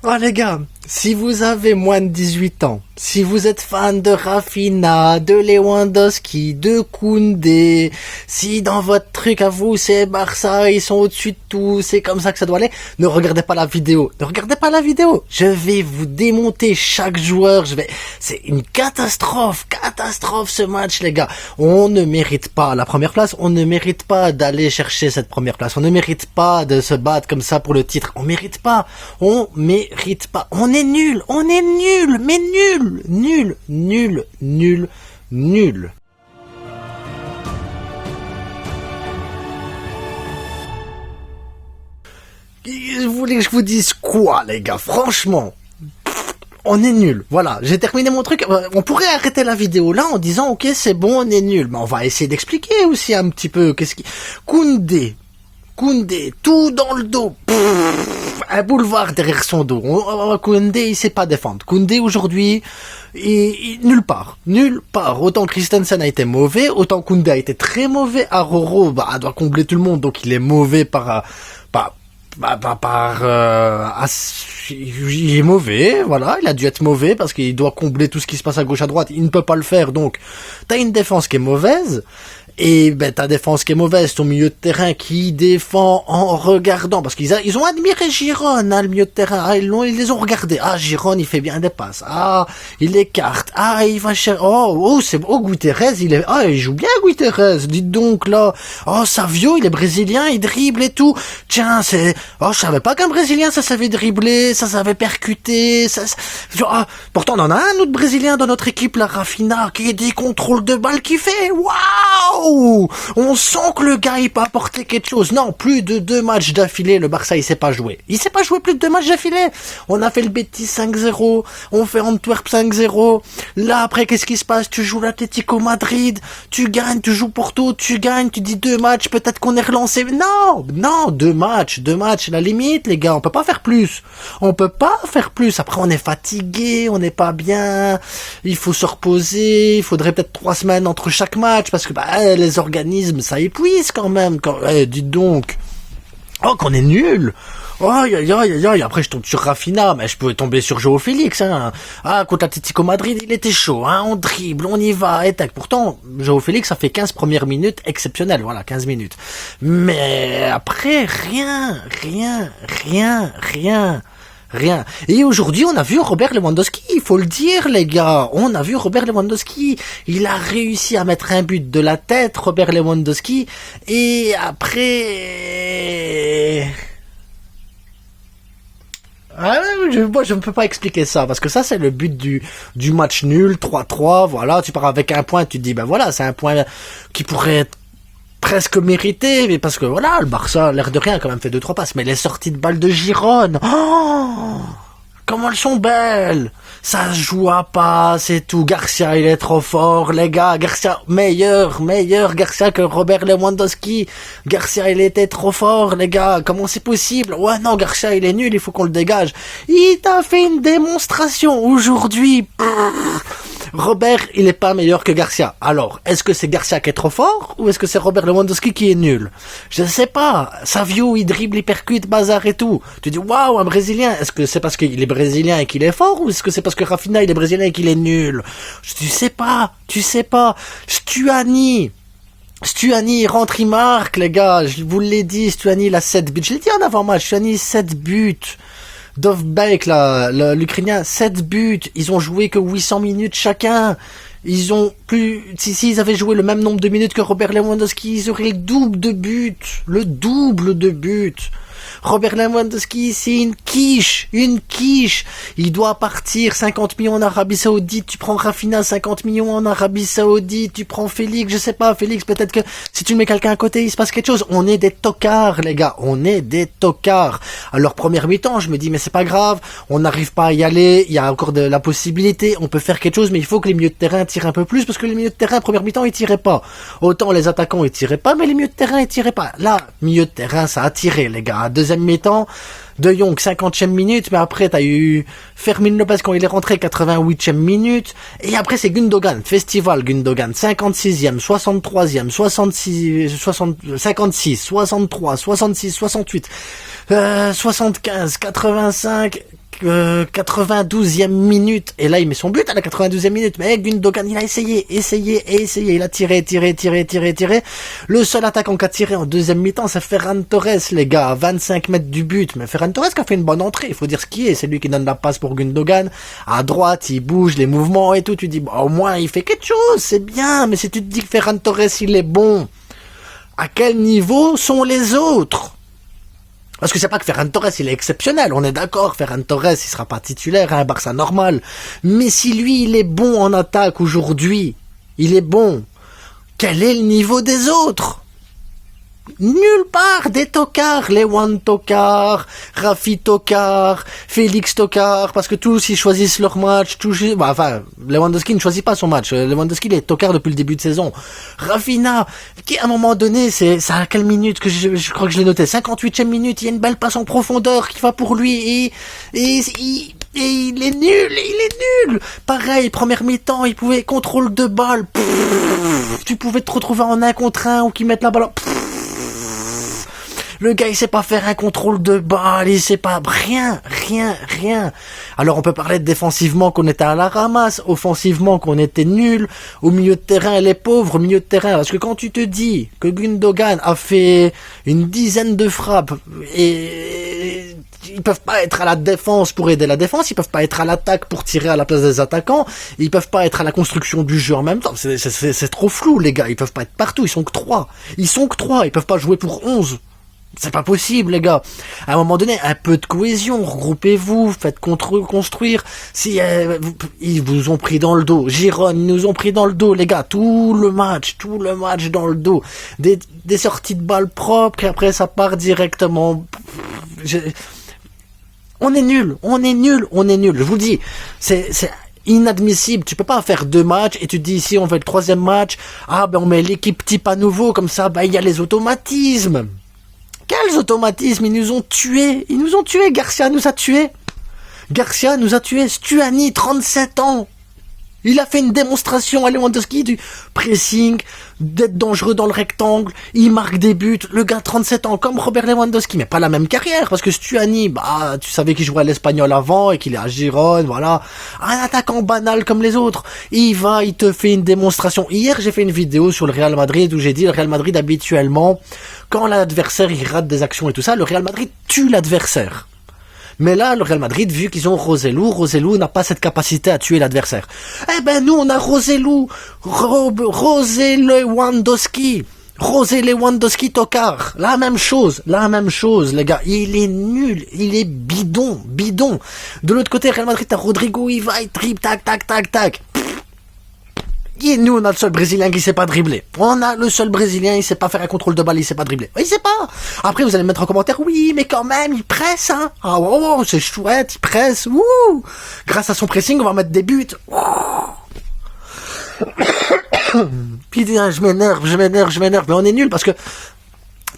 Oh les gars, si vous avez moins de 18 ans, si vous êtes fan de Rafinha, de Lewandowski, de Koundé, si dans votre truc à vous c'est Barça, ils sont au-dessus de tout, c'est comme ça que ça doit aller, ne regardez pas la vidéo. Ne regardez pas la vidéo. Je vais vous démonter chaque joueur, c'est une catastrophe ce match les gars. On ne mérite pas la première place, on ne mérite pas d'aller chercher cette première place, on ne mérite pas de se battre comme ça pour le titre, on mérite pas. On est nul, mais nul. Vous voulez que je vous dise quoi, les gars? Franchement, on est nul. Voilà, j'ai terminé mon truc. On pourrait arrêter la vidéo là en disant ok, c'est bon, on est nul. Mais on va essayer d'expliquer aussi un petit peu Koundé, tout dans le dos. Un boulevard derrière son dos. Koundé, il sait pas défendre. Koundé aujourd'hui, nulle part. Autant Christensen a été mauvais, autant Koundé a été très mauvais. Aroro, doit combler tout le monde, donc il est mauvais il est mauvais, voilà, il a dû être mauvais parce qu'il doit combler tout ce qui se passe à gauche à droite, il ne peut pas le faire, donc t'as une défense qui est mauvaise, et ta défense qui est mauvaise, ton milieu de terrain qui défend en regardant, parce qu'ils ont admiré Giron, le milieu de terrain, ils les ont regardés, Giron il fait bien des passes, il écarte, il va chercher, Guterres, il joue bien Guterres, dites donc là, Savio il est brésilien, il dribble et tout, tiens je savais pas qu'un brésilien ça savait dribbler, ça savait percuter, pourtant on en a un autre brésilien dans notre équipe, la Rafinha, qui a des contrôles de balles qui fait, waouh, on sent que le gars il peut apporter quelque chose. Non, plus de 2 matchs d'affilée, le Barça il sait pas jouer plus de 2 matchs d'affilée. On a fait le Betis 5-0, on fait Antwerp 5-0, là après qu'est-ce qui se passe? Tu joues l'Atlético Madrid, tu gagnes, tu joues Porto, tu gagnes, tu dis 2 matchs, peut-être qu'on est relancé. Non, 2 matchs, la limite les gars, on peut pas faire plus. Après on est fatigué, on n'est pas bien, il faut se reposer, il faudrait peut-être 3 semaines entre chaque match parce que les organismes ça épuise quand même. Dites donc, qu'on est nul. Après je tombe sur Rafinha, mais je peux tomber sur João Félix, contre l'Atlético Madrid, il était chaud, on dribble, on y va, et tac. Pourtant, João Félix, ça fait 15 premières minutes exceptionnelles, 15 minutes. Mais après, rien. Et aujourd'hui, on a vu Robert Lewandowski, il faut le dire, les gars. On a vu Robert Lewandowski. Il a réussi à mettre un but de la tête, Robert Lewandowski. Et après... moi, je ne peux pas expliquer ça, parce que ça, c'est le but du match nul, 3-3, voilà. Tu pars avec un point, tu te dis, c'est un point qui pourrait être presque mérité, mais parce que le Barça, l'air de rien, a quand même fait 2-3 passes, mais les sorties de balles de Giron, comment elles sont belles! Ça se joue à passe et tout. Garcia, il est trop fort, les gars. Garcia, meilleur Garcia que Robert Lewandowski. Garcia, il était trop fort, les gars. Comment c'est possible? Non, Garcia, il est nul, il faut qu'on le dégage. Il t'a fait une démonstration aujourd'hui. Robert, il est pas meilleur que Garcia. Alors, est-ce que c'est Garcia qui est trop fort ou est-ce que c'est Robert Lewandowski qui est nul? Je ne sais pas. Savio, il dribble, il percute, bazar et tout. Tu dis, waouh, un Brésilien. Est-ce que c'est parce qu'il est Brésilien et qu'il est fort ou est-ce que c'est parce que Rafinha, il est Brésilien et qu'il est nul? Tu sais pas. Stuani, il rentre, il marque, les gars. Je vous l'ai dit, Stuani, il a 7 buts. Je l'ai dit en avant-match, Stuani, 7 buts. Dovbek, l'Ukrainien, 7 buts. Ils ont joué que 800 minutes chacun. Ils ont s'ils avaient joué le même nombre de minutes que Robert Lewandowski, ils auraient le double de buts. Robert Lewandowski, c'est une quiche. Il doit partir 50 millions en Arabie Saoudite. Tu prends Rafinha, 50 millions en Arabie Saoudite. Tu prends Félix, je sais pas, Félix, peut-être que si tu mets quelqu'un à côté, il se passe quelque chose. On est des tocards, les gars. Alors, première mi-temps, je me dis, mais c'est pas grave. On n'arrive pas à y aller. Il y a encore de la possibilité. On peut faire quelque chose, mais il faut que les milieux de terrain tirent un peu plus parce que les milieux de terrain, première mi-temps, ils tiraient pas. Autant les attaquants, ils tiraient pas, mais les milieux de terrain, ils tiraient pas. Là, milieu de terrain, ça a tiré, les gars. deuxième mi-temps, De Jong 50e minute, mais après t'as eu Fermin Lopez quand il est rentré 88e minute, et après c'est Gundogan, Festival Gundogan, 56e, 63e, 66, 60, 56, 63, 66, 68, 75, 85, 92e minute, et là il met son but à la 92e minute, mais Gundogan il a essayé, il a tiré, le seul attaquant qui a tiré en deuxième mi-temps c'est Ferran Torres, les gars, à 25 mètres du but, mais Ferran Torres qui a fait une bonne entrée, il faut dire ce qui est, c'est lui qui donne la passe pour Gundogan, à droite, il bouge, les mouvements et tout, tu dis, au moins il fait quelque chose, c'est bien, mais si tu te dis que Ferran Torres il est bon, à quel niveau sont les autres? Parce que c'est pas que Ferran Torres, il est exceptionnel, on est d'accord, Ferran Torres, il sera pas titulaire à un Barça normal. Mais si lui, il est bon en attaque aujourd'hui, il est bon, quel est le niveau des autres? Nulle part, des tocards, Lewan Tokar, Rafi Tokar, Félix Tokar, parce que tous ils choisissent leur match, enfin, Lewandowski ne choisit pas son match, Lewandowski il est tokar depuis le début de saison. Rafinha, qui à un moment donné, c'est à quelle minute que je crois que je l'ai noté, 58e minute, il y a une belle passe en profondeur qui va pour lui et il est nul. Pareil, première mi-temps, il pouvait contrôle de balle, tu pouvais te retrouver en 1 contre 1 ou qui mettent la balle. Le gars, il sait pas faire un contrôle de balle, il sait pas, rien. Alors, on peut parler de défensivement qu'on était à la ramasse, offensivement qu'on était nul, au milieu de terrain, les pauvres, au milieu de terrain, parce que quand tu te dis que Gundogan a fait une dizaine de frappes, et ils peuvent pas être à la défense pour aider la défense, ils peuvent pas être à l'attaque pour tirer à la place des attaquants, ils peuvent pas être à la construction du jeu en même temps, c'est trop flou, les gars, ils peuvent pas être partout, ils sont que 3, ils peuvent pas jouer pour 11. C'est pas possible, les gars. À un moment donné, un peu de cohésion, regroupez-vous, faites construire. Si ils vous ont pris dans le dos, Giron, ils nous ont pris dans le dos, les gars. Tout le match dans le dos. Des sorties de balles propres, et après ça part directement. On est nul. Je vous le dis, c'est inadmissible. Tu peux pas faire 2 matchs et tu te dis ici on fait le 3e match. Ah ben on met l'équipe type à nouveau, comme ça, ben il y a les automatismes. Quels automatismes? Ils nous ont tués, Garcia nous a tués, Stuani, 37 ans. Il a fait une démonstration à Lewandowski du pressing, d'être dangereux dans le rectangle, il marque des buts, le gars 37 ans, comme Robert Lewandowski, mais pas la même carrière, parce que Stuani, tu savais qu'il jouait à l'Espagnol avant, et qu'il est à Gérone, voilà, un attaquant banal comme les autres, il te fait une démonstration. Hier, j'ai fait une vidéo sur le Real Madrid, où j'ai dit, le Real Madrid, habituellement, quand l'adversaire, il rate des actions et tout ça, le Real Madrid tue l'adversaire. Mais là, le Real Madrid, vu qu'ils ont Roselu n'a pas cette capacité à tuer l'adversaire. Eh ben, nous, on a Roselu Lewandowski Tokar. La même chose, les gars. Il est nul, il est bidon. De l'autre côté, Real Madrid, t'as Rodrigo, il va, il tripe, tac. Et nous, on a le seul Brésilien qui sait pas dribbler. Il sait pas faire un contrôle de balle, il sait pas dribbler. Il sait pas. Après, vous allez me mettre en commentaire, oui, mais quand même, il presse, hein. Ah, wow, c'est chouette, il presse, wouh. Grâce à son pressing, on va mettre des buts. Putain, je m'énerve, mais on est nul parce que,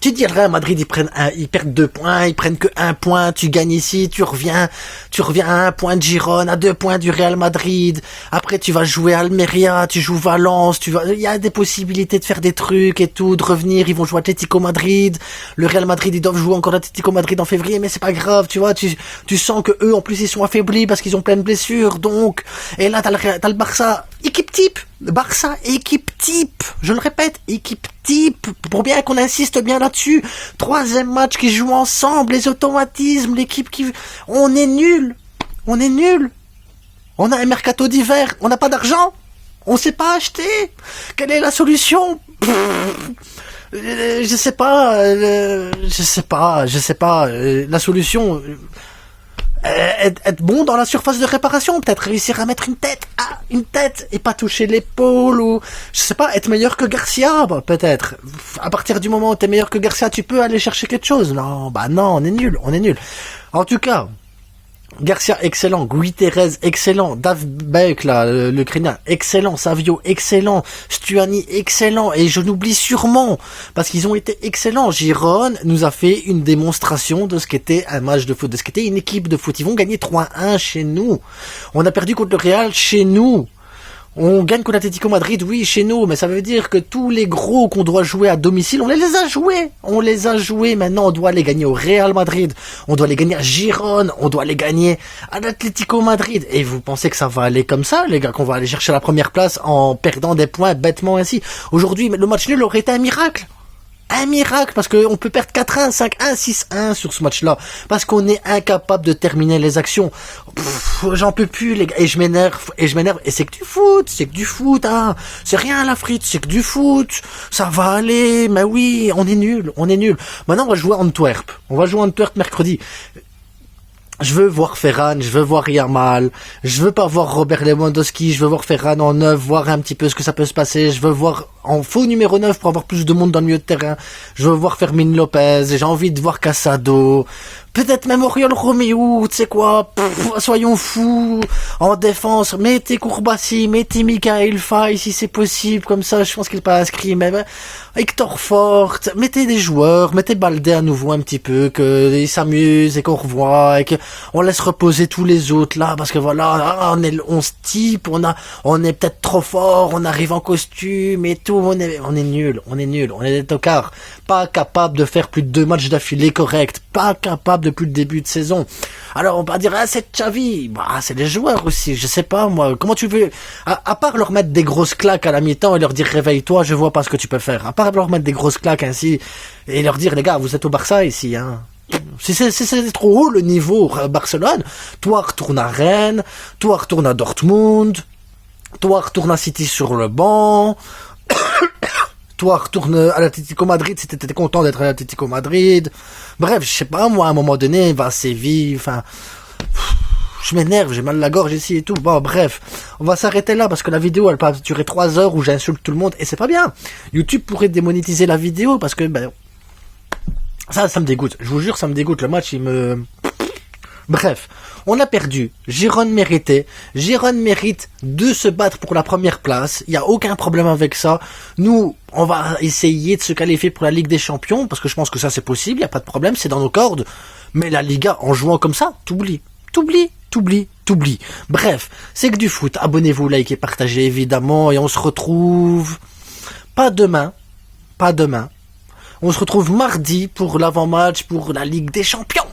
tu te dis, le Real Madrid, ils perdent 2 points, ils prennent que 1 point, tu gagnes ici, tu reviens à 1 point de Girone, à 2 points du Real Madrid, après tu vas jouer à Almeria, tu joues Valence, il y a des possibilités de faire des trucs et tout, de revenir, ils vont jouer Atlético Madrid, le Real Madrid, ils doivent jouer encore Atlético Madrid en février, mais c'est pas grave, tu vois, tu sens que eux, en plus, ils sont affaiblis parce qu'ils ont plein de blessures, donc, et là, t'as le Barça, équipe type, je le répète, équipe type, pour bien qu'on insiste bien là-dessus, 3e match qui jouent ensemble, les automatismes, l'équipe on est nul, on a un mercato d'hiver, on n'a pas d'argent, on sait pas acheter, quelle est la solution? Je sais pas, la solution, être bon dans la surface de réparation, peut-être réussir à mettre une tête et pas toucher l'épaule, ou je sais pas, être meilleur que Garcia, peut-être. À partir du moment où t'es meilleur que Garcia, tu peux aller chercher quelque chose. Non, on est nul. En tout cas, Garcia, excellent. Guiterres, excellent. Davbek, là, l'Ukrainien, excellent. Savio, excellent. Stuani, excellent. Et je n'oublie sûrement, parce qu'ils ont été excellents. Giron nous a fait une démonstration de ce qu'était un match de foot, de ce qu'était une équipe de foot. Ils vont gagner 3-1 chez nous. On a perdu contre le Real chez nous. On gagne contre l'Atlético Madrid, oui, chez nous, mais ça veut dire que tous les gros qu'on doit jouer à domicile, on les a joués. On les a joués. Maintenant, on doit les gagner au Real Madrid. On doit les gagner à Girone. On doit les gagner à l'Atlético Madrid. Et vous pensez que ça va aller comme ça, les gars, qu'on va aller chercher la première place en perdant des points bêtement ainsi? Aujourd'hui, le match nul aurait été un miracle. Un miracle, parce qu'on peut perdre 4-1, 5-1, 6-1 sur ce match-là. Parce qu'on est incapable de terminer les actions. J'en peux plus, les gars. Et je m'énerve. Et c'est que du foot, hein. C'est rien, la frite, c'est que du foot. Ça va aller. Mais oui, on est nul. Maintenant, on va jouer Antwerp. Mercredi. Je veux voir Ferran, je veux voir Yamal, je veux pas voir Robert Lewandowski, je veux voir Ferran en 9, voir un petit peu ce que ça peut se passer, je veux voir en faux numéro 9 pour avoir plus de monde dans le milieu de terrain, je veux voir Fermin Lopez, j'ai envie de voir Casado, peut-être même Oriol Romeu, tu sais quoi, soyons fous, en défense, mettez Kourbassi, mettez Michael Faye si c'est possible, comme ça je pense qu'il n'est pas inscrit, mais Hector Fort, mettez des joueurs, mettez Baldé à nouveau un petit peu, qu'ils s'amusent et qu'on revoit, et qu'on laisse reposer tous les autres là, parce que voilà, on est 11 types, on est peut-être trop fort, on arrive en costume et tout, on est nul, on est des tocards, pas capable de faire plus de 2 matchs d'affilée corrects, pas capable depuis le début de saison. Alors on va dire, c'est Xavi, c'est les joueurs aussi, je sais pas moi, comment tu veux, à part leur mettre des grosses claques à la mi-temps et leur dire réveille-toi, je vois pas ce que tu peux faire, à part leur mettre des grosses claques ainsi et leur dire les gars, vous êtes au Barça ici, hein. Si c'est trop haut le niveau Barcelone, toi retourne à Rennes, toi retourne à Dortmund, toi retourne à City sur le banc, toi retourne à l'Atlético Madrid si t'étais content d'être à l'Atlético Madrid. Bref, je sais pas moi, à un moment donné, va à Séville, enfin, je m'énerve, j'ai mal à la gorge ici et tout. Bon, bref, on va s'arrêter là parce que la vidéo elle peut durer 3 heures où j'insulte tout le monde et c'est pas bien. YouTube pourrait démonétiser la vidéo parce que ça me dégoûte. Je vous jure, ça me dégoûte. Le match, Bref, on a perdu. Girone méritait. Girone mérite de se battre pour la première place. Il n'y a aucun problème avec ça. Nous, on va essayer de se qualifier pour la Ligue des Champions, parce que je pense que ça c'est possible, il n'y a pas de problème, c'est dans nos cordes. Mais la Liga, en jouant comme ça, t'oublies. Bref, c'est que du foot. Abonnez-vous, likez, partagez évidemment, et on se retrouve pas demain. On se retrouve mardi pour l'avant-match pour la Ligue des Champions.